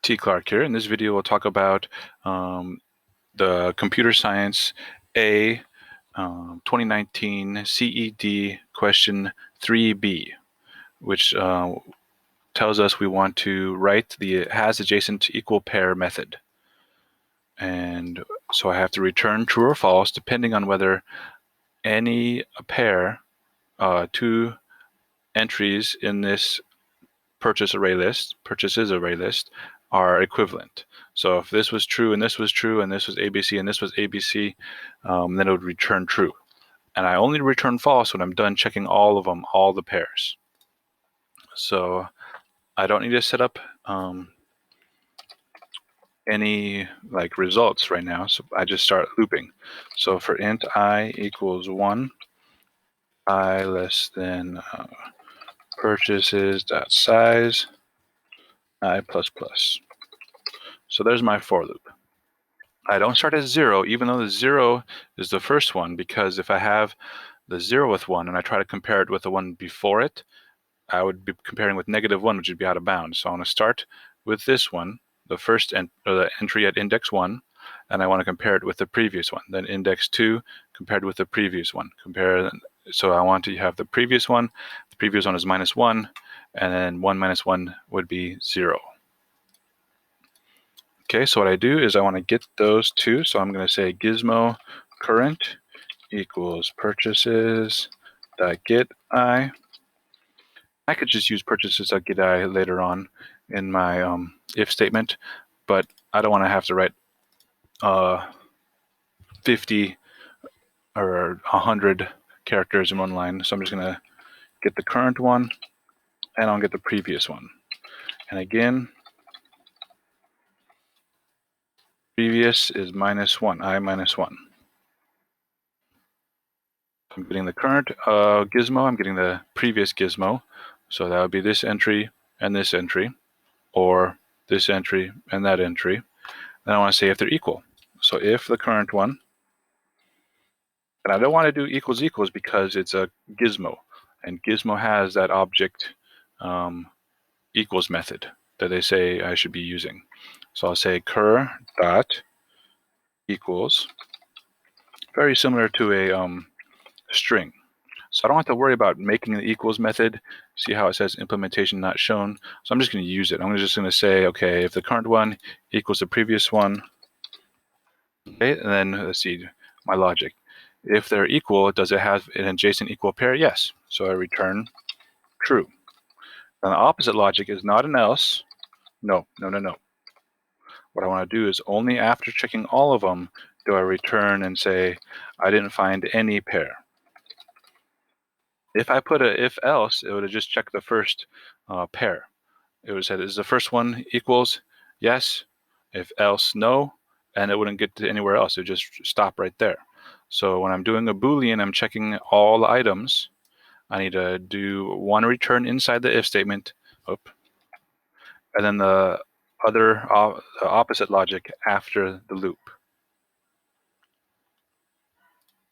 T. Clark here. In this video, we'll talk about the Computer Science A 2019 CED question 3B, which tells us we want to write the has adjacent equal pair method. And so I have to return true or false depending on whether any pair, two entries in this purchases array list are equivalent. So if this was true and this was true and this was ABC and this was ABC, then it would return true. And I only return false when I'm done checking all of them, all the pairs. So I don't need to set up any results right now. So I just start looping. So for int I equals 1, I less than purchases.size I plus plus. So there's my for loop. I don't start at 0, even though the 0 is the first one, because if I have the 0th one and I try to compare it with the one before it, I would be comparing with -1, which would be out of bounds. So I want to start with this one, the first the entry at index 1, and I want to compare it with the previous one. Then index 2 compared with the previous one. So I want to have the previous one. The previous one is -1, and then 1 minus 1 would be 0. Okay, so what I do is I want to get those two. So I'm going to say gizmo current equals purchases.getI. I could just use purchases.getI later on in my if statement, but I don't want to have to write 50 or 100 characters in one line. So I'm just going to get the current one, and I'll get the previous one. And again, previous is -1, I -1. I'm getting the current gizmo, I'm getting the previous gizmo. So that would be this entry and this entry, or this entry and that entry. Then I want to say if they're equal. So if the current one, and I don't want to do equals equals because it's a gizmo, and gizmo has that object equals method that they say I should be using. So I'll say cur dot equals, very similar to a string. So I don't have to worry about making the equals method. See how it says implementation not shown? So I'm just going to use it. I'm just going to say, okay, if the current one equals the previous one, okay, and then let's see my logic. If they're equal, does it have an adjacent equal pair? Yes. So I return true. Now the opposite logic is not an else. No. What I want to do is only after checking all of them do I return and say I didn't find any pair. If I put a if else, it would have just checked the first pair. It would have said, is the first one equals? Yes. If else, no. And it wouldn't get to anywhere else. It would just stop right there. So when I'm doing a Boolean, I'm checking all the items. I need to do one return inside the if statement, and then the other the opposite logic after the loop.